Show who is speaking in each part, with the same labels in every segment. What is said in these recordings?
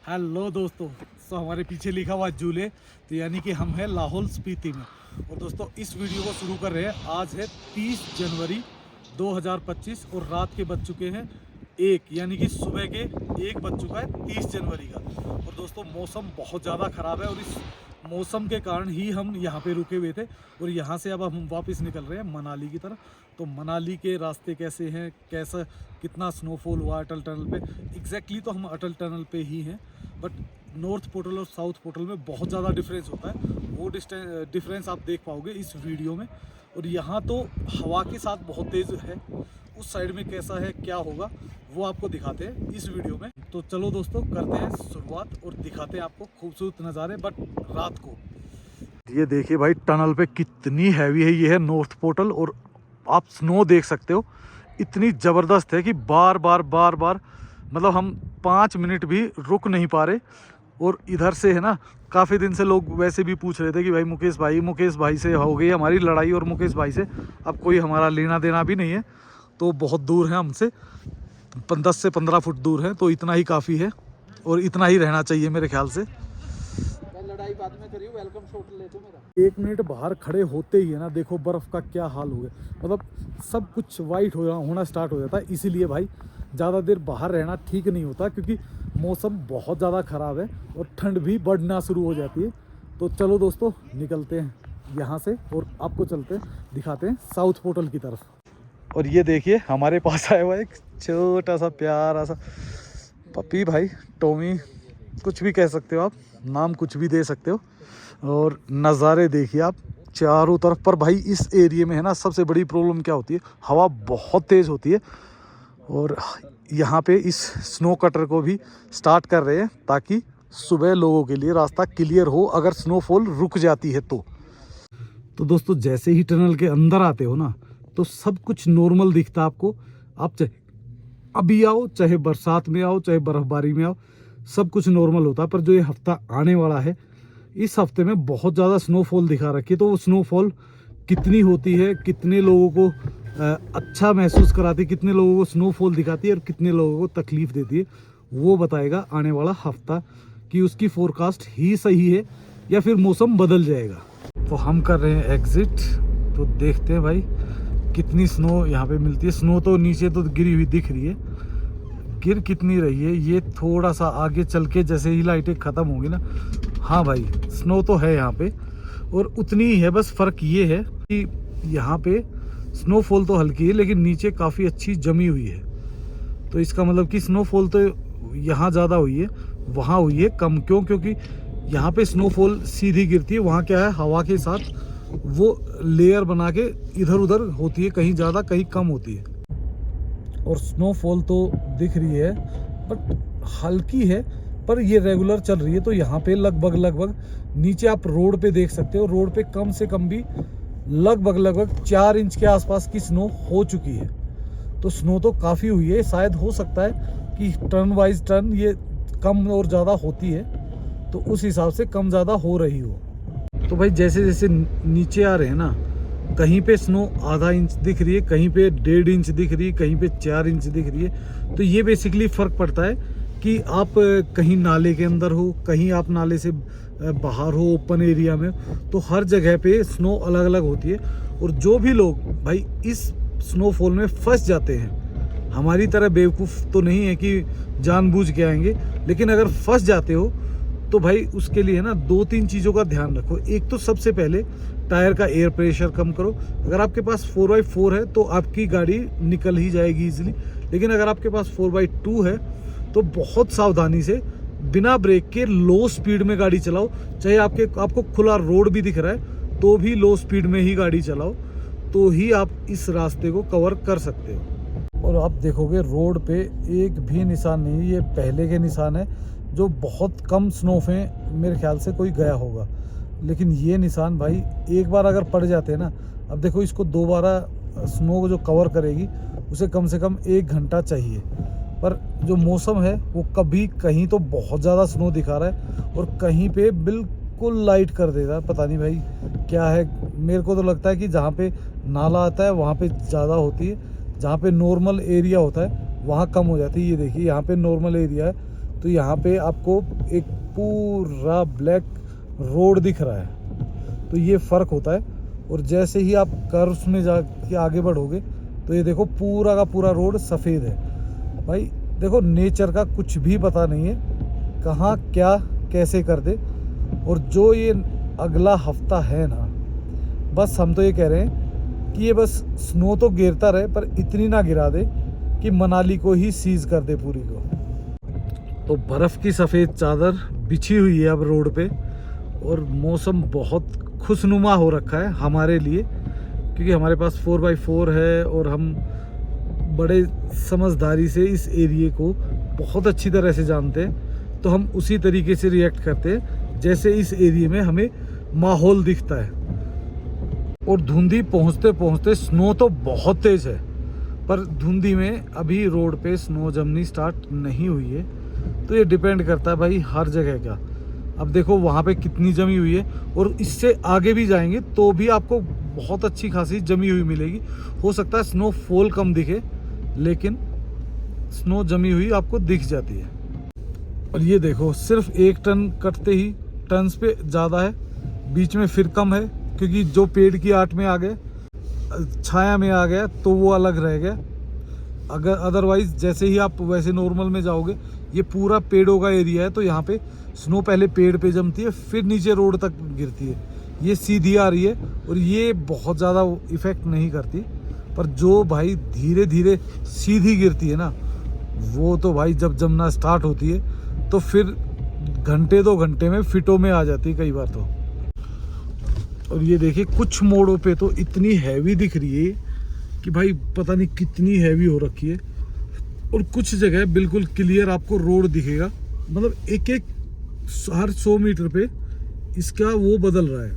Speaker 1: Hello दोस्तों। हमारे पीछे लिखा हुआ झूले, तो यानी कि हम हैं लाहौल स्पीति में। और दोस्तों इस वीडियो को शुरू कर रहे हैं। आज है 30 जनवरी 2025 और रात के बज चुके हैं 1, यानी कि सुबह के 1 बज चुका है 30 जनवरी का। और दोस्तों मौसम बहुत ज़्यादा ख़राब है और इस मौसम के कारण ही हम यहाँ पे रुके हुए थे। और यहाँ से अब हम वापस निकल रहे हैं मनाली की तरफ। तो मनाली के रास्ते कैसे हैं, कैसा कितना स्नोफॉल हुआ अटल टनल पे, एग्जैक्टली तो हम अटल टनल पे ही हैं। बट नॉर्थ पोर्टल और साउथ पोर्टल में बहुत ज़्यादा डिफरेंस होता है। वो डिफरेंस आप देख पाओगे इस वीडियो में। और यहाँ तो हवा के साथ बहुत तेज़ है, उस साइड में कैसा है क्या होगा वो आपको दिखाते हैं इस वीडियो में। तो चलो दोस्तों करते हैं शुरुआत और दिखाते हैं आपको खूबसूरत नज़ारे, बट रात को। ये देखिए भाई टनल पे कितनी हैवी है। ये है नॉर्थ पोर्टल और आप स्नो देख सकते हो, इतनी ज़बरदस्त है कि बार बार मतलब हम 5 मिनट भी रुक नहीं पा रहे। और इधर से है ना, काफ़ी दिन से लोग वैसे भी पूछ रहे थे कि भाई मुकेश भाई से हो गई हमारी लड़ाई और मुकेश भाई से अब कोई हमारा लेना देना भी नहीं है। तो बहुत दूर है हमसे, 10 से 15 फुट दूर है, तो इतना ही काफ़ी है और इतना ही रहना चाहिए मेरे ख्याल से।
Speaker 2: लड़ाई बाद में करियो, वेलकम शॉट ले तो मेरा।
Speaker 1: 1 मिनट बाहर खड़े होते ही है ना, देखो बर्फ़ का क्या हाल हो गया। मतलब सब कुछ वाइट होना स्टार्ट हो जाता है। इसीलिए भाई ज़्यादा देर बाहर रहना ठीक नहीं होता, क्योंकि मौसम बहुत ज़्यादा ख़राब है और ठंड भी बढ़ना शुरू हो जाती है। तो चलो दोस्तों निकलते हैं यहाँ से और आपको दिखाते हैं साउथ पोर्टल की तरफ। और ये देखिए हमारे पास आया हुआ एक छोटा सा प्यारा सा पपी, भाई टॉमी, कुछ भी कह सकते हो आप, नाम कुछ भी दे सकते हो। और नज़ारे देखिए आप चारों तरफ। पर भाई इस एरिया में है ना, सबसे बड़ी प्रॉब्लम क्या होती है, हवा बहुत तेज़ होती है। और यहाँ पे इस स्नो कटर को भी स्टार्ट कर रहे हैं ताकि सुबह लोगों के लिए रास्ता क्लियर हो अगर स्नोफॉल रुक जाती है तो दोस्तों जैसे ही टनल के अंदर आते हो ना, तो सब कुछ नॉर्मल दिखता है आपको। आप चाहे अभी आओ, चाहे बरसात में आओ, चाहे बर्फबारी में आओ, सब कुछ नॉर्मल होता है। पर जो ये हफ्ता आने वाला है, इस हफ्ते में बहुत ज़्यादा स्नोफॉल दिखा रखी है। तो वो स्नोफॉल कितनी होती है, कितने लोगों को अच्छा महसूस कराती है, कितने लोगों को स्नोफॉल दिखाती है और कितने लोगों को तकलीफ़ देती है, वो बताएगा आने वाला हफ्ता कि उसकी फोरकास्ट ही सही है या फिर मौसम बदल जाएगा। तो हम कर रहे हैं एग्ज़िट। तो देखते हैं भाई कितनी स्नो यहाँ पे मिलती है। स्नो तो नीचे तो गिरी हुई दिख रही है, गिर कितनी रही है ये थोड़ा सा आगे चल के जैसे ही लाइटें ख़त्म होंगी ना, हाँ भाई स्नो तो है यहाँ पे और उतनी ही है। बस फ़र्क ये है कि यहाँ पे स्नोफॉल तो हल्की है लेकिन नीचे काफ़ी अच्छी जमी हुई है। तो इसका मतलब कि स्नोफॉल तो यहाँ ज़्यादा हुई है, वहाँ हुई है कम। क्योंकि यहाँ पे स्नोफॉल सीधी गिरती है, वहाँ क्या है हवा के साथ वो लेयर बना के इधर उधर होती है, कहीं ज़्यादा कहीं कम होती है। और स्नोफॉल तो दिख रही है बट हल्की है, पर ये रेगुलर चल रही है। तो यहाँ पे लगभग नीचे आप रोड पे देख सकते हो, रोड पे कम से कम भी लगभग 4 इंच के आसपास की स्नो हो चुकी है। तो स्नो तो काफ़ी हुई है। शायद हो सकता है कि टर्न वाइज टर्न ये कम और ज़्यादा होती है, तो उस हिसाब से कम ज़्यादा हो रही हो। तो भाई जैसे जैसे नीचे आ रहे हैं ना, कहीं पे स्नो आधा इंच दिख रही है, कहीं पे 1.5 इंच दिख रही है, कहीं पे 4 इंच दिख रही है। तो ये बेसिकली फ़र्क पड़ता है कि आप कहीं नाले के अंदर हो, कहीं आप नाले से बाहर हो, ओपन एरिया में, तो हर जगह पे स्नो अलग अलग होती है। और जो भी लोग भाई इस स्नोफॉल में फंस जाते हैं, हमारी तरह बेवकूफ़ तो नहीं है कि जानबूझ के आएंगे, लेकिन अगर फंस जाते हो तो भाई उसके लिए ना 2-3 चीज़ों का ध्यान रखो। एक तो सबसे पहले टायर का एयर प्रेशर कम करो। अगर आपके पास 4x4 है तो आपकी गाड़ी निकल ही जाएगी ईजिली, लेकिन अगर आपके पास 4x2 है तो बहुत सावधानी से बिना ब्रेक के लो स्पीड में गाड़ी चलाओ। चाहे आपको खुला रोड भी दिख रहा है तो भी लो स्पीड में ही गाड़ी चलाओ, तो ही आप इस रास्ते को कवर कर सकते हो। और आप देखोगे रोड पे एक भी निशान नहीं है, ये पहले के निशान है जो बहुत कम स्नो में मेरे ख्याल से कोई गया होगा। लेकिन ये निशान भाई एक बार अगर पड़ जाते हैं ना, अब देखो इसको दोबारा स्नो जो कवर करेगी उसे कम से कम 1 घंटा चाहिए। पर जो मौसम है वो कभी कहीं तो बहुत ज़्यादा स्नो दिखा रहा है और कहीं पे बिल्कुल लाइट कर देगा। पता नहीं भाई क्या है, मेरे को तो लगता है कि जहाँ पे नाला आता है वहाँ पे ज़्यादा होती है, जहाँ पे नॉर्मल एरिया होता है वहाँ कम हो जाती है। ये देखिए यहाँ पे नॉर्मल एरिया है, तो यहाँ पे आपको एक पूरा ब्लैक रोड दिख रहा है। तो ये फ़र्क होता है। और जैसे ही आप कर्व्स में जाके आगे बढ़ोगे तो ये देखो पूरा का पूरा रोड सफ़ेद है। भाई देखो नेचर का कुछ भी पता नहीं है, कहाँ क्या कैसे कर दे। और जो ये अगला हफ्ता है ना, बस हम तो ये कह रहे हैं कि ये बस स्नो तो गिरता रहे पर इतनी ना गिरा दे कि मनाली को ही सीज कर दे पूरी को। तो बर्फ़ की सफ़ेद चादर बिछी हुई है अब रोड पे और मौसम बहुत खुशनुमा हो रखा है हमारे लिए, क्योंकि हमारे पास 4x4 है और हम बड़े समझदारी से इस एरिए को बहुत अच्छी तरह से जानते हैं। तो हम उसी तरीके से रिएक्ट करते हैं जैसे इस एरिए में हमें माहौल दिखता है। और धुंधी पहुंचते पहुंचते स्नो तो बहुत तेज़ है, पर धुंधी में अभी रोड पे स्नो जमनी स्टार्ट नहीं हुई है। तो ये डिपेंड करता है भाई हर जगह का। अब देखो वहाँ पे कितनी जमी हुई है और इससे आगे भी जाएंगे तो भी आपको बहुत अच्छी खासी जमी हुई मिलेगी। हो सकता है स्नोफॉल कम दिखे, लेकिन स्नो जमी हुई आपको दिख जाती है। और ये देखो सिर्फ 1 टन कटते ही टन्स पे ज़्यादा है, बीच में फिर कम है क्योंकि जो पेड़ की आट में आ गया, छाया में आ गया तो वो अलग रह गया। अगर अदरवाइज जैसे ही आप वैसे नॉर्मल में जाओगे, ये पूरा पेड़ों का एरिया है तो यहाँ पे स्नो पहले पेड़ पे जमती है फिर नीचे रोड तक गिरती है। ये सीधी आ रही है और ये बहुत ज़्यादा इफ़ेक्ट नहीं करती, पर जो भाई धीरे धीरे सीधी गिरती है ना, वो तो भाई जब जमना स्टार्ट होती है तो फिर घंटे 2 घंटे में फिटों में आ जाती है कई बार तो। और ये देखिए कुछ मोड़ों पे तो इतनी हैवी दिख रही है कि भाई पता नहीं कितनी हैवी हो रखी है। और कुछ जगह बिल्कुल क्लियर आपको रोड दिखेगा, मतलब एक एक हर 100 मीटर पे इसका वो बदल रहा है,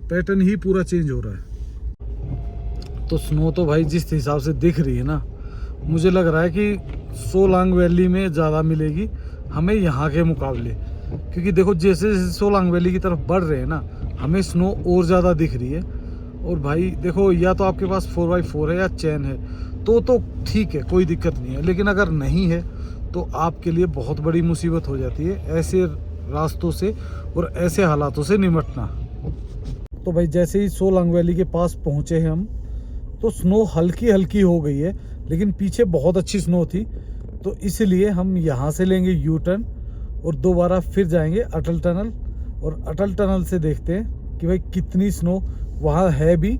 Speaker 1: पैटर्न ही पूरा चेंज हो रहा है। तो स्नो तो भाई जिस हिसाब से दिख रही है ना, मुझे लग रहा है कि सोलांग वैली में ज़्यादा मिलेगी हमें यहाँ के मुकाबले। क्योंकि देखो जैसे जैसे सोलांग वैली की तरफ बढ़ रहे हैं ना, हमें स्नो और ज़्यादा दिख रही है। और भाई देखो या तो आपके पास 4x4 है या चैन है तो ठीक है, कोई दिक्कत नहीं है। लेकिन अगर नहीं है तो आपके लिए बहुत बड़ी मुसीबत हो जाती है ऐसे रास्तों से और ऐसे हालातों से निपटना। तो भाई जैसे ही सोलांग वैली के पास पहुँचे हैं हम, तो स्नो हल्की हल्की हो गई है, लेकिन पीछे बहुत अच्छी स्नो थी। तो इसलिए हम यहाँ से लेंगे यू टर्न और दोबारा फिर जाएंगे अटल टनल। और अटल टनल से देखते हैं कि भाई कितनी स्नो वहाँ है भी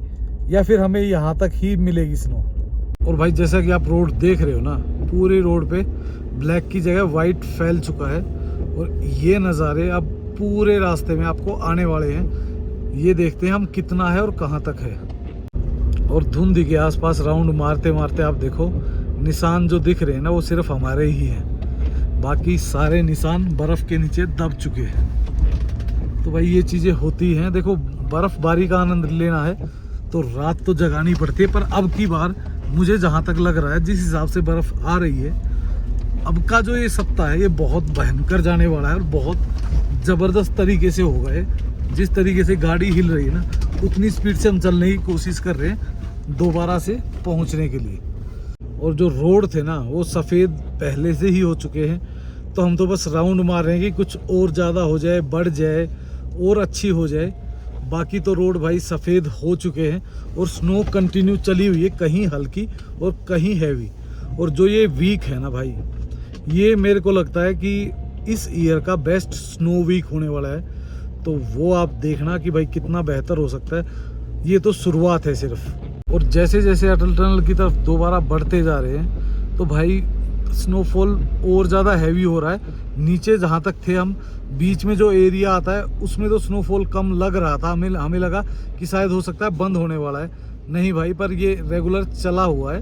Speaker 1: या फिर हमें यहाँ तक ही मिलेगी स्नो। और भाई जैसा कि आप रोड देख रहे हो ना, पूरे रोड पे ब्लैक की जगह वाइट फैल चुका है। और ये नज़ारे अब पूरे रास्ते में आपको आने वाले हैं। ये देखते हैं हम कितना है और कहाँ तक है। और धुंध के आसपास राउंड मारते मारते आप देखो निशान जो दिख रहे हैं ना, वो सिर्फ हमारे ही हैं, बाकी सारे निशान बर्फ़ के नीचे दब चुके हैं। तो भाई ये चीज़ें होती हैं। देखो बर्फ़बारी का आनंद लेना है तो रात तो जगानी पड़ती है, पर अब की बार मुझे जहाँ तक लग रहा है जिस हिसाब से बर्फ़ आ रही है, अब का जो ये सप्ताह है ये बहुत भयंकर जाने वाला है और बहुत ज़बरदस्त तरीके से होगा। ये जिस तरीके से गाड़ी हिल रही है ना, उतनी स्पीड से हम चलने की कोशिश कर रहे हैं दोबारा से पहुँचने के लिए। और जो रोड थे ना वो सफ़ेद पहले से ही हो चुके हैं, तो हम तो बस राउंड मार रहे हैं कि कुछ और ज़्यादा हो जाए, बढ़ जाए और अच्छी हो जाए। बाकी तो रोड भाई सफ़ेद हो चुके हैं और स्नो कंटिन्यू चली हुई है, कहीं हल्की और कहीं हैवी। और जो ये वीक है ना भाई, ये मेरे को लगता है कि इस ईयर का बेस्ट स्नो वीक होने वाला है। तो वो आप देखना कि भाई कितना बेहतर हो सकता है। ये तो शुरुआत है सिर्फ। और जैसे जैसे अटल टनल की तरफ दोबारा बढ़ते जा रहे हैं तो भाई स्नोफॉल और ज़्यादा हैवी हो रहा है। नीचे जहाँ तक थे हम, बीच में जो एरिया आता है उसमें तो स्नोफॉल कम लग रहा था, हमें लगा कि शायद हो सकता है बंद होने वाला है। नहीं भाई, पर ये रेगुलर चला हुआ है।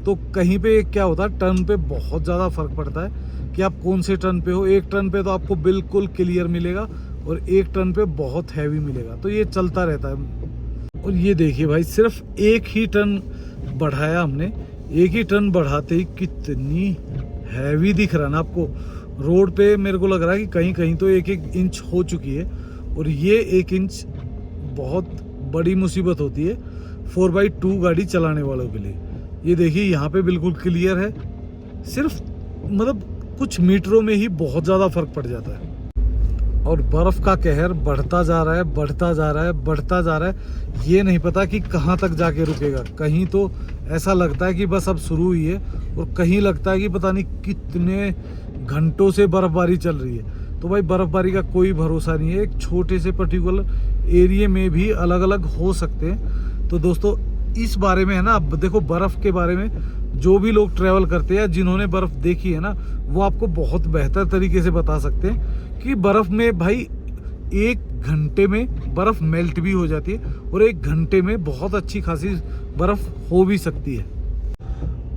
Speaker 1: तो कहीं पे क्या होता है, टर्न पे बहुत ज़्यादा फ़र्क पड़ता है कि आप कौन से टर्न पे हो। एक टर्न पे तो आपको बिल्कुल क्लियर मिलेगा और एक टर्न पे बहुत हैवी मिलेगा। तो ये चलता रहता है। और ये देखिए भाई, सिर्फ एक ही टर्न बढ़ाया हमने, एक ही टर्न बढ़ाते ही कितनी हैवी दिख रहा है ना आपको रोड पे। मेरे को लग रहा है कि कहीं कहीं तो 1-1 इंच हो चुकी है। और ये 1 इंच बहुत बड़ी मुसीबत होती है 4x2 गाड़ी चलाने वालों के लिए। ये देखिए यहाँ पे बिल्कुल क्लियर है, सिर्फ मतलब कुछ मीटरों में ही बहुत ज़्यादा फर्क पड़ जाता है। और बर्फ़ का कहर बढ़ता जा रहा है, बढ़ता जा रहा है, बढ़ता जा रहा है। ये नहीं पता कि कहाँ तक जाके रुकेगा। कहीं तो ऐसा लगता है कि बस अब शुरू हुई है, और कहीं लगता है कि पता नहीं कितने घंटों से बर्फ़बारी चल रही है। तो भाई बर्फ़बारी का कोई भरोसा नहीं है, एक छोटे से पर्टिकुलर एरिया में भी अलग अलग हो सकते हैं। तो दोस्तों इस बारे में है ना, अब देखो बर्फ़ के बारे में जो भी लोग ट्रैवल करते हैं, जिन्होंने बर्फ़ देखी है ना, वो आपको बहुत बेहतर तरीके से बता सकते हैं कि बर्फ़ में भाई 1 घंटे में बर्फ़ मेल्ट भी हो जाती है, और 1 घंटे में बहुत अच्छी खासी बर्फ़ हो भी सकती है।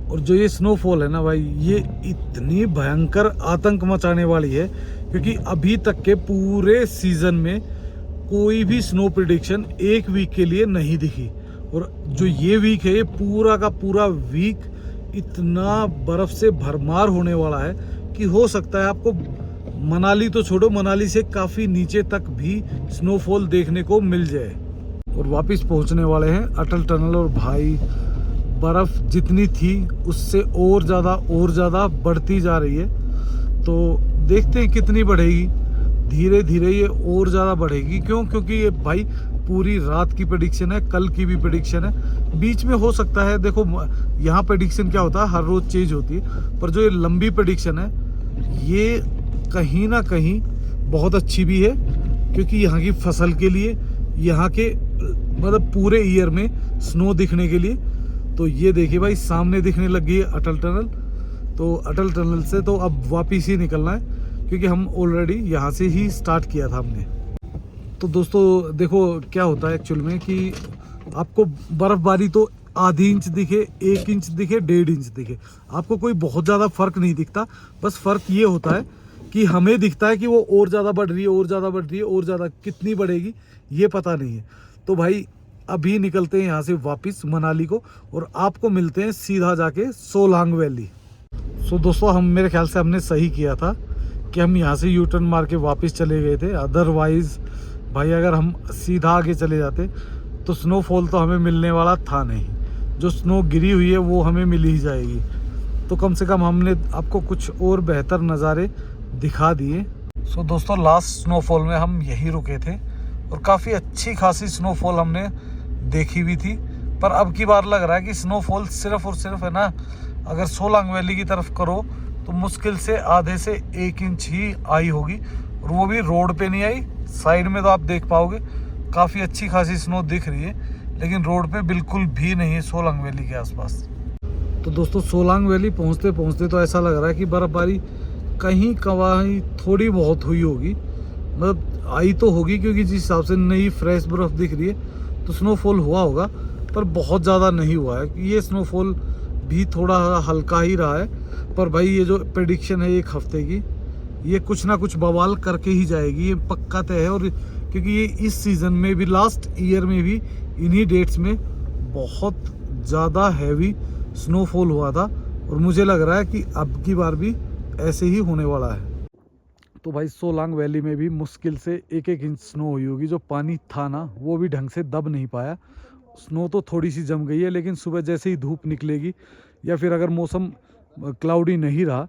Speaker 1: और जो ये स्नोफॉल है ना भाई, ये इतनी भयंकर आतंक मचाने वाली है, क्योंकि अभी तक के पूरे सीज़न में कोई भी स्नो प्रिडिक्शन 1 वीक के लिए नहीं दिखी। और जो ये वीक है, ये पूरा का पूरा वीक इतना बर्फ़ से भरमार होने वाला है कि हो सकता है आपको मनाली तो छोड़ो, मनाली से काफ़ी नीचे तक भी स्नोफॉल देखने को मिल जाए। और वापस पहुंचने वाले हैं अटल टनल, और भाई बर्फ़ जितनी थी उससे और ज़्यादा बढ़ती जा रही है। तो देखते हैं कितनी बढ़ेगी। धीरे धीरे ये और ज़्यादा बढ़ेगी। क्यों? क्योंकि ये भाई पूरी रात की प्रेडिक्शन है, कल की भी प्रेडिक्शन है, बीच में हो सकता है। देखो यहाँ प्रेडिक्शन क्या होता है, हर रोज़ चेंज होती है, पर जो ये लंबी प्रेडिक्शन है ये कहीं ना कहीं बहुत अच्छी भी है, क्योंकि यहाँ की फसल के लिए, यहाँ के मतलब पूरे ईयर में स्नो दिखने के लिए। तो ये देखिए भाई सामने दिखने लग गई है अटल टनल। तो अटल टनल से तो अब वापस ही निकलना है, क्योंकि हम ऑलरेडी यहाँ से ही स्टार्ट किया था हमने। तो दोस्तों देखो क्या होता है एक्चुअल में कि आपको बर्फ़बारी तो आधी इंच दिखे, 1 इंच दिखे, 1.5 इंच दिखे, आपको कोई बहुत ज़्यादा फ़र्क नहीं दिखता। बस फ़र्क ये होता है कि हमें दिखता है कि वो और ज़्यादा बढ़ रही है, और ज़्यादा बढ़ रही है, और ज़्यादा कितनी बढ़ेगी ये पता नहीं है। तो भाई अभी निकलते हैं यहाँ से वापस मनाली को, और आपको मिलते हैं सीधा जाके सोलांग वैली। सो दोस्तों हम मेरे ख्याल से हमने सही किया था कि हम यहाँ से यू टर्न मार के वापस चले गए थे। अदरवाइज़ भाई अगर हम सीधा आगे चले जाते तो स्नोफॉल तो हमें मिलने वाला था नहीं। जो स्नो गिरी हुई है वो हमें मिल ही जाएगी। तो कम से कम हमने आपको कुछ और बेहतर नज़ारे दिखा दिए। सो दोस्तों लास्ट स्नोफॉल में हम यहीं रुके थे, और काफ़ी अच्छी खासी स्नोफॉल हमने देखी भी थी। पर अब की बार लग रहा है कि स्नोफॉल सिर्फ और सिर्फ है ना, अगर सोलांग वैली की तरफ करो तो मुश्किल से आधे से 1 इंच ही आई होगी, और वो भी रोड पे नहीं आई। साइड में तो आप देख पाओगे काफ़ी अच्छी खासी स्नो दिख रही है, लेकिन रोड पे बिल्कुल भी नहीं है सोलांग वैली के आसपास। तो दोस्तों सोलांग वैली पहुंचते पहुंचते तो ऐसा लग रहा है कि बर्फ़बारी कहीं कहीं थोड़ी बहुत हुई होगी, मतलब आई तो होगी, क्योंकि जिस हिसाब से नई फ्रेश बर्फ़ दिख रही है तो स्नोफॉल हुआ होगा, पर बहुत ज़्यादा नहीं हुआ है। ये स्नोफॉल भी थोड़ा हल्का ही रहा है। पर भाई ये जो प्रेडिक्शन है 1 हफ्ते की, ये कुछ ना कुछ बवाल करके ही जाएगी, ये पक्का तय है। और क्योंकि ये इस सीज़न में भी, लास्ट ईयर में भी इन्हीं डेट्स में बहुत ज़्यादा हैवी स्नोफॉल हुआ था, और मुझे लग रहा है कि अब की बार भी ऐसे ही होने वाला है। तो भाई सोलांग वैली में भी मुश्किल से 1-1 इंच स्नो हुई होगी। जो पानी था ना वो भी ढंग से दब नहीं पाया। स्नो तो थोड़ी सी जम गई है, लेकिन सुबह जैसे ही धूप निकलेगी, या फिर अगर मौसम क्लाउडी नहीं रहा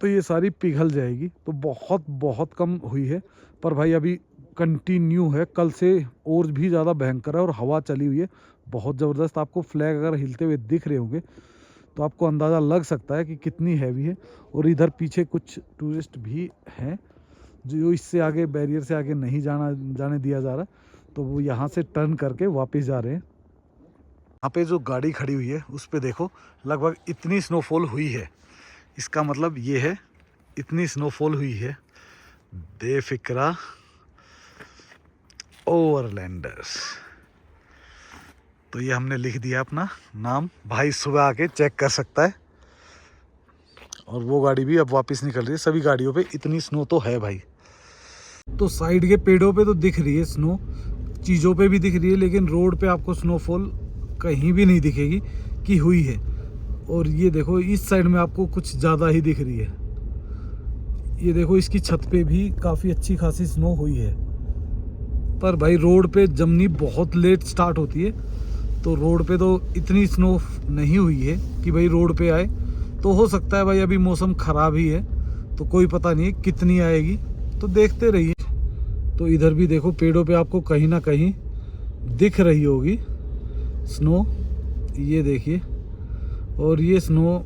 Speaker 1: तो ये सारी पिघल जाएगी। तो बहुत कम हुई है, पर भाई अभी कंटिन्यू है, कल से और भी ज़्यादा भयंकर है, और हवा चली हुई है बहुत ज़बरदस्त। आपको फ्लैग अगर हिलते हुए दिख रहे होंगे तो आपको अंदाज़ा लग सकता है कि कितनी हैवी है। और इधर पीछे कुछ टूरिस्ट भी हैं जो इससे आगे, बैरियर से आगे नहीं जाने दिया जा रहा, तो वो यहाँ से टर्न करके वापस जा रहे हैं। यहाँ पे जो गाड़ी खड़ी हुई है उस पे देखो लगभग इतनी स्नोफॉल हुई है। इसका मतलब ये है इतनी स्नोफॉल हुई है। बेफिक्रा ओवरलैंडर्स। तो ये हमने लिख दिया अपना नाम, भाई सुबह आके चेक कर सकता है। और वो गाड़ी भी अब वापस निकल रही है। सभी गाड़ियों पे इतनी स्नो तो है भाई। तो साइड के पेड़ों पे तो दिख रही है स्नो, चीज़ों पे भी दिख रही है, लेकिन रोड पे आपको स्नोफॉल कहीं भी नहीं दिखेगी कि हुई है। और ये देखो इस साइड में आपको कुछ ज़्यादा ही दिख रही है। ये देखो इसकी छत पे भी काफ़ी अच्छी खासी स्नो हुई है। पर भाई रोड पे जमनी बहुत लेट स्टार्ट होती है, तो रोड पे तो इतनी स्नो नहीं हुई है कि भाई रोड पे आए। तो हो सकता है भाई अभी मौसम ख़राब ही है, तो कोई पता नहीं कितनी आएगी, तो देखते रहिए। तो इधर भी देखो पेड़ों पे आपको कहीं ना कहीं दिख रही होगी स्नो, ये देखिए। और ये स्नो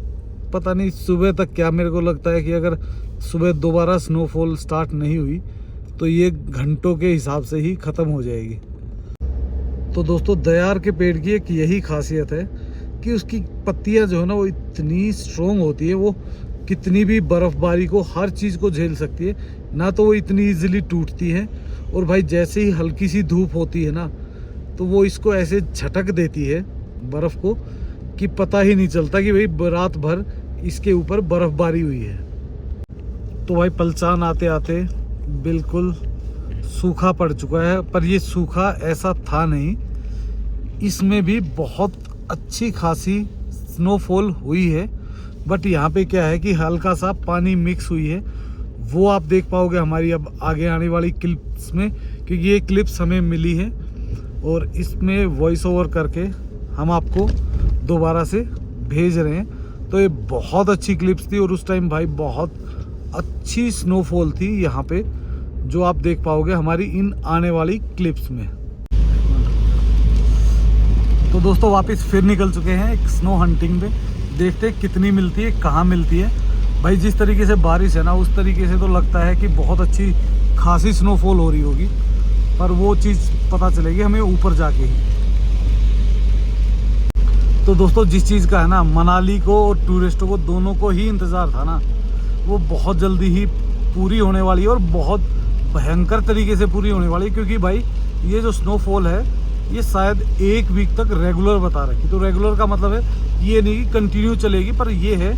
Speaker 1: पता नहीं सुबह तक, क्या मेरे को लगता है कि अगर सुबह दोबारा स्नोफॉल स्टार्ट नहीं हुई तो ये घंटों के हिसाब से ही ख़त्म हो जाएगी। तो दोस्तों दयार के पेड़ की एक यही खासियत है कि उसकी पत्तियां जो है ना वो इतनी स्ट्रोंग होती है, वो कितनी भी बर्फ़बारी को, हर चीज़ को झेल सकती है ना, तो वो इतनी इजीली टूटती है। और भाई जैसे ही हल्की सी धूप होती है ना तो वो इसको ऐसे झटक देती है बर्फ़ को कि पता ही नहीं चलता कि भाई रात भर इसके ऊपर बर्फ़बारी हुई है। तो भाई पलचान आते आते बिल्कुल सूखा पड़ चुका है, पर ये सूखा ऐसा था नहीं, इसमें भी बहुत अच्छी खासी स्नोफॉल हुई है। बट यहाँ पे क्या है कि हल्का सा पानी मिक्स हुई है, वो आप देख पाओगे हमारी अब आगे आने वाली क्लिप्स में, क्योंकि ये क्लिप्स हमें मिली है और इसमें वॉइस ओवर करके हम आपको दोबारा से भेज रहे हैं। तो ये बहुत अच्छी क्लिप्स थी और उस टाइम भाई बहुत अच्छी स्नोफॉल थी यहाँ पे, जो आप देख पाओगे हमारी इन आने वाली क्लिप्स में। तो दोस्तों वापस फिर निकल चुके हैं एक स्नो हंटिंग पे, देखते हैं कितनी मिलती है, कहाँ मिलती है। भाई जिस तरीके से बारिश है ना उस तरीके से तो लगता है कि बहुत अच्छी खासी स्नोफॉल हो रही होगी, पर वो चीज़ पता चलेगी हमें ऊपर जाके ही। तो दोस्तों जिस चीज़ का है ना मनाली को और टूरिस्टों को दोनों को ही इंतज़ार था ना, वो बहुत जल्दी ही पूरी होने वाली है और बहुत भयंकर तरीके से पूरी होने वाली है। क्योंकि भाई ये जो स्नोफॉल है ये शायद 1 वीक तक रेगुलर बता रखी। तो रेगुलर का मतलब है ये नहीं कि कंटिन्यू चलेगी, पर ये है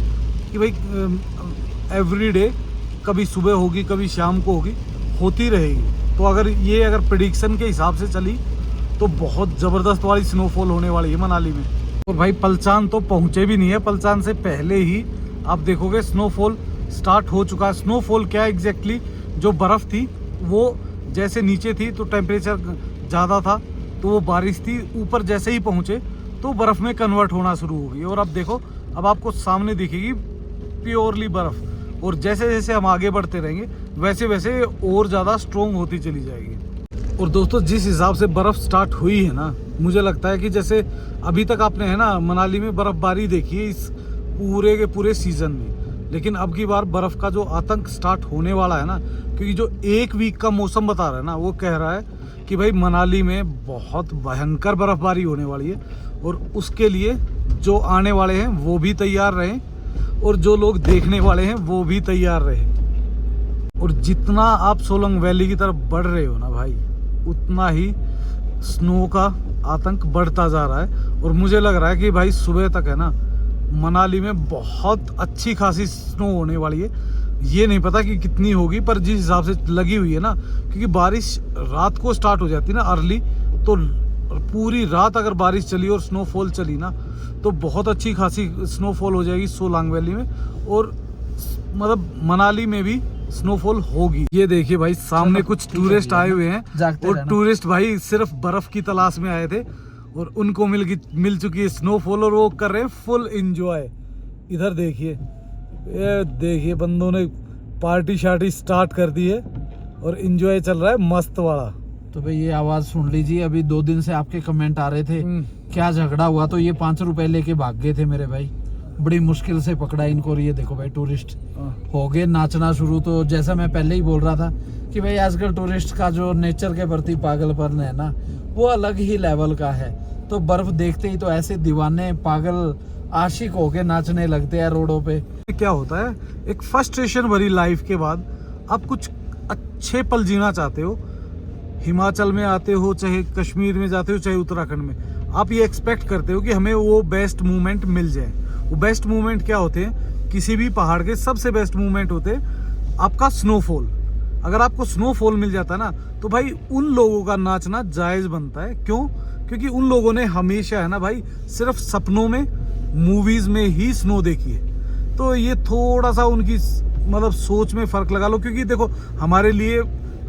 Speaker 1: कि भाई एवरी डे, कभी सुबह होगी कभी शाम को होगी, होती रहेगी। तो अगर प्रेडिक्शन के हिसाब से चली तो बहुत ज़बरदस्त वाली स्नोफॉल होने वाली है मनाली में। और भाई पलचान तो पहुँचे भी नहीं है, पलचान से पहले ही आप देखोगे स्नोफॉल स्टार्ट हो चुका है। स्नोफॉल क्या एग्जैक्टली, जो बर्फ़ थी वो जैसे नीचे थी तो टेम्परेचर ज़्यादा था, तो वो बारिश थी, ऊपर जैसे ही पहुँचे तो बर्फ़ में कन्वर्ट होना शुरू हो गई। और अब देखो अब आपको सामने दिखेगी प्योरली बर्फ़, और जैसे जैसे हम आगे बढ़ते रहेंगे वैसे वैसे और ज़्यादा स्ट्रोंग होती चली जाएगी। और दोस्तों जिस हिसाब से बर्फ़ स्टार्ट हुई है ना, मुझे लगता है कि जैसे अभी तक आपने है ना मनाली में बर्फ़बारी देखी है इस पूरे के पूरे सीज़न में, लेकिन अब की बार बर्फ़ का जो आतंक स्टार्ट होने वाला है ना, क्योंकि जो 1 वीक का मौसम बता रहा है ना, वो कह रहा है कि भाई मनाली में बहुत भयंकर बर्फ़बारी होने वाली है। और उसके लिए जो आने वाले हैं वो भी तैयार रहें और जो लोग देखने वाले हैं वो भी तैयार रहें। और जितना आप सोलंग वैली की तरफ बढ़ रहे हो ना भाई, उतना ही स्नो का आतंक बढ़ता जा रहा है। और मुझे लग रहा है कि भाई सुबह तक है ना मनाली में बहुत अच्छी खासी स्नो होने वाली है। ये नहीं पता कि कितनी होगी, पर जिस हिसाब से लगी हुई है ना, क्योंकि बारिश रात को स्टार्ट हो जाती है ना अर्ली, तो पूरी रात अगर बारिश चली और स्नोफॉल चली ना तो बहुत अच्छी खासी स्नोफॉल हो जाएगी सोलांग वैली में, और मतलब मनाली में भी स्नोफॉल होगी। ये देखिए भाई सामने कुछ टूरिस्ट आए हुए हैं, और टूरिस्ट भाई सिर्फ बर्फ की तलाश में आए थे और उनको मिल चुकी है स्नोफॉल, और वो कर रहे हैं फुल एंजॉय। इधर देखिए, ये देखिए बंदों ने पार्टी शार्टी स्टार्ट कर दी है और एंजॉय चल रहा है मस्त वाला।
Speaker 2: तो भाई ये आवाज सुन लीजिए, अभी 2 दिन से आपके कमेंट आ रहे थे क्या झगड़ा हुआ, तो ये 5 रुपए लेके भाग गए थे मेरे भाई, बड़ी मुश्किल से पकड़ा इनको। और ये देखो भाई टूरिस्ट हो गए नाचना शुरू। तो जैसा मैं पहले ही बोल रहा था कि भाई आजकल टूरिस्ट का जो नेचर के प्रति पागलपन है ना, वो अलग ही लेवल का है। तो बर्फ देखते ही तो ऐसे दीवाने पागल आशिक हो के नाचने लगते हैं रोडों पे।
Speaker 1: क्या होता है, एक फ्रस्ट्रेशन भरी लाइफ के बाद आप कुछ अच्छे पल जीना चाहते हो, हिमाचल में आते हो, चाहे कश्मीर में जाते हो, चाहे उत्तराखंड में, आप ये एक्सपेक्ट करते हो कि हमें वो बेस्ट मोमेंट मिल जाए। वो बेस्ट मोमेंट क्या होते हैं, किसी भी पहाड़ के सबसे बेस्ट मोमेंट होते हैं आपका स्नोफॉल। अगर आपको स्नोफॉल मिल जाता है ना तो भाई उन लोगों का नाचना जायज़ बनता है। क्यों? क्योंकि उन लोगों ने हमेशा है ना भाई सिर्फ सपनों में, मूवीज़ में ही स्नो देखी है। तो ये थोड़ा सा उनकी मतलब सोच में फ़र्क लगा लो, क्योंकि देखो हमारे लिए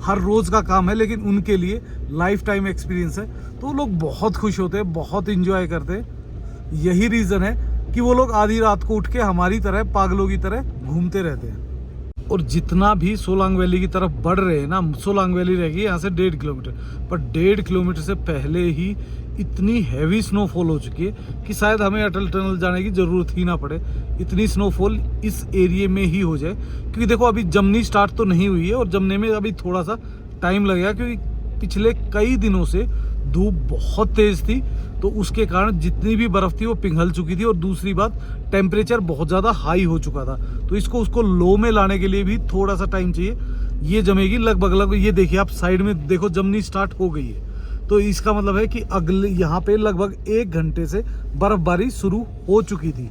Speaker 1: हर रोज़ का काम है, लेकिन उनके लिए लाइफ टाइम एक्सपीरियंस है। तो लोग बहुत खुश होते हैं, बहुत इंजॉय करते हैं। यही रीज़न है कि वो लोग आधी रात को उठ के हमारी तरह पागलों की तरह घूमते रहते हैं। और जितना भी सोलांग वैली की तरफ बढ़ रहे हैं ना, सोलांग वैली रहेगी यहाँ से 1.5 किलोमीटर, पर 1.5 किलोमीटर से पहले ही इतनी हैवी स्नोफॉल हो चुकी है कि शायद हमें अटल टनल जाने की ज़रूरत ही ना पड़े, इतनी स्नोफॉल इस एरिए में ही हो जाए। क्योंकि देखो अभी जमनी स्टार्ट तो नहीं हुई है और जमने में अभी थोड़ा सा टाइम लगेगा, क्योंकि पिछले कई दिनों से धूप बहुत तेज़ थी, तो उसके कारण जितनी भी बर्फ़ थी वो पिघल चुकी थी। और दूसरी बात, टेम्परेचर बहुत ज़्यादा हाई हो चुका था, तो इसको उसको लो में लाने के लिए भी थोड़ा सा टाइम चाहिए। ये जमेगी लगभग ये देखिए आप साइड में देखो, जमनी स्टार्ट हो गई है, तो इसका मतलब है कि अगले यहाँ पे लगभग 1 घंटे से बर्फबारी शुरू हो चुकी थी।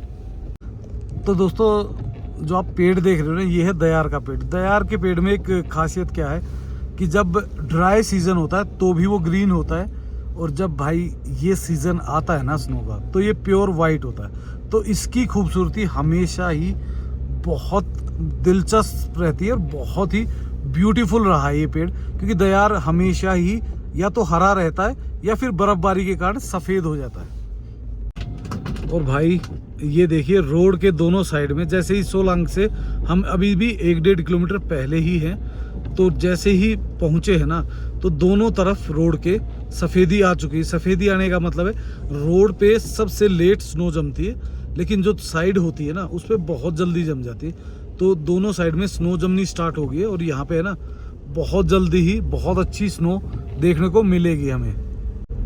Speaker 1: तो दोस्तों जो आप पेड़ देख रहे हो ना, ये है दयार का पेड़। दयार के पेड़ में एक खासियत क्या है कि जब ड्राई सीजन होता है तो भी वो ग्रीन होता है, और जब भाई ये सीज़न आता है ना स्नो का, तो ये प्योर वाइट होता है। तो इसकी खूबसूरती हमेशा ही बहुत दिलचस्प रहती है और बहुत ही ब्यूटीफुल रहा है ये पेड़, क्योंकि दयार हमेशा ही या तो हरा रहता है या फिर बर्फबारी के कारण सफ़ेद हो जाता है। और भाई ये देखिए रोड के दोनों साइड में, जैसे ही सोलांग से हम अभी भी 1-1.5 किलोमीटर पहले ही हैं, तो जैसे ही पहुँचे हैं ना, तो दोनों तरफ रोड के सफ़ेदी आ चुकी है। सफ़ेदी आने का मतलब है रोड पे सबसे लेट स्नो जमती है, लेकिन जो साइड होती है ना उस पर बहुत जल्दी जम जाती है। तो दोनों साइड में स्नो जमनी स्टार्ट हो गई है, और यहाँ पे है ना बहुत जल्दी ही बहुत अच्छी स्नो देखने को मिलेगी हमें।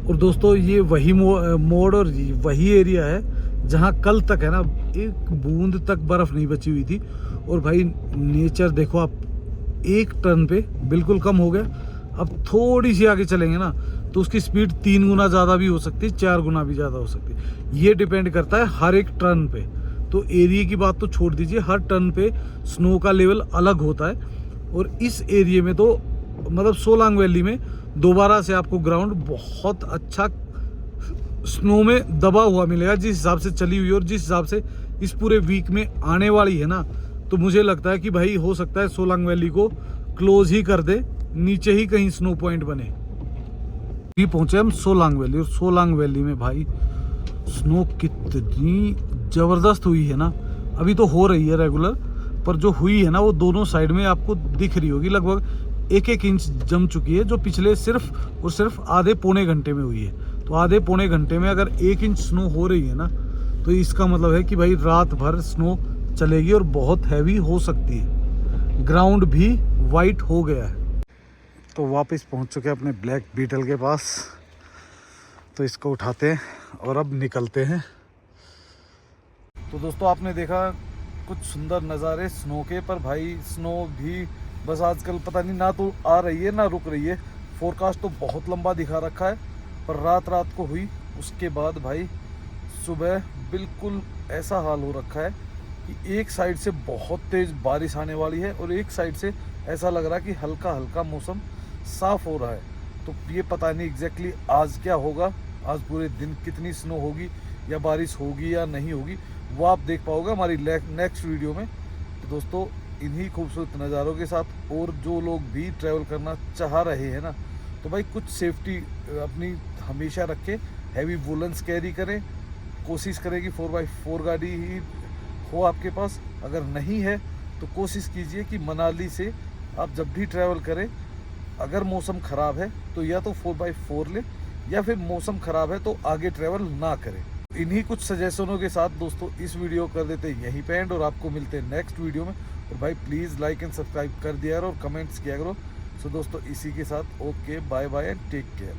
Speaker 1: और दोस्तों ये वही मोड़ और वही एरिया है जहाँ कल तक है ना एक बूंद तक बर्फ़ नहीं बची हुई थी। और भाई नेचर देखो आप, 1 टर्न पे बिल्कुल कम हो गया। अब थोड़ी सी आगे चलेंगे ना तो उसकी स्पीड 3 गुना ज़्यादा भी हो सकती है, 4 गुना भी ज़्यादा हो सकती है। ये डिपेंड करता है हर एक टर्न पे। तो एरिया की बात तो छोड़ दीजिए, हर टर्न पे स्नो का लेवल अलग होता है। और इस एरिया में तो मतलब सोलांग वैली में दोबारा से आपको ग्राउंड बहुत अच्छा स्नो में दबा हुआ मिलेगा, जिस हिसाब से चली हुई और जिस हिसाब से इस पूरे वीक में आने वाली है ना। तो मुझे लगता है कि भाई हो सकता है सोलांग वैली को क्लोज ही कर दे, नीचे ही कहीं स्नो पॉइंट बने। अभी पहुंचे हम सोलांग वैली, और सोलांग वैली में भाई स्नो कितनी ज़बरदस्त हुई है ना। अभी तो हो रही है रेगुलर, पर जो हुई है ना वो दोनों साइड में आपको दिख रही होगी। लगभग 1-1 इंच जम चुकी है, जो पिछले सिर्फ और सिर्फ आधे पौने घंटे में हुई है। तो आधे पौने घंटे में अगर 1 इंच स्नो हो रही है ना, तो इसका मतलब है कि भाई रात भर स्नो चलेगी और बहुत हैवी हो सकती है। ग्राउंड भी वाइट हो गया है। तो वापस पहुंच चुके हैं अपने ब्लैक बीटल के पास, तो इसको उठाते हैं और अब निकलते हैं। तो दोस्तों आपने देखा कुछ सुंदर नज़ारे स्नो के, पर भाई स्नो भी बस आजकल पता नहीं ना तो आ रही है ना रुक रही है। फोरकास्ट तो बहुत लंबा दिखा रखा है, पर रात को हुई उसके बाद भाई सुबह बिल्कुल ऐसा हाल हो रखा है कि एक साइड से बहुत तेज़ बारिश आने वाली है और एक साइड से ऐसा लग रहा है कि हल्का हल्का मौसम साफ़ हो रहा है। तो ये पता नहीं एग्जैक्टली आज क्या होगा, आज पूरे दिन कितनी स्नो होगी या बारिश होगी या नहीं होगी, वो आप देख पाओगे हमारी नेक्स्ट वीडियो में। तो दोस्तों इन्हीं खूबसूरत नज़ारों के साथ और जो लोग भी ट्रैवल करना चाह रहे हैं ना, तो भाई कुछ सेफ्टी अपनी हमेशा रखें, हैवी वुलन्स कैरी करें, कोशिश करें कि 4x4 गाड़ी ही हो आपके पास। अगर नहीं है तो कोशिश कीजिए कि मनाली से आप जब भी ट्रैवल करें, अगर मौसम ख़राब है तो या तो 4x4 लें, या फिर मौसम ख़राब है तो आगे ट्रैवल ना करें। इन्हीं कुछ सजेशनों के साथ दोस्तों इस वीडियो कर देते हैं यहीं पे एंड, और आपको मिलते हैं नेक्स्ट वीडियो में। और भाई प्लीज़ लाइक एंड सब्सक्राइब कर दिया और कमेंट्स किया करो। सो दोस्तों इसी के साथ okay, bye bye and take care.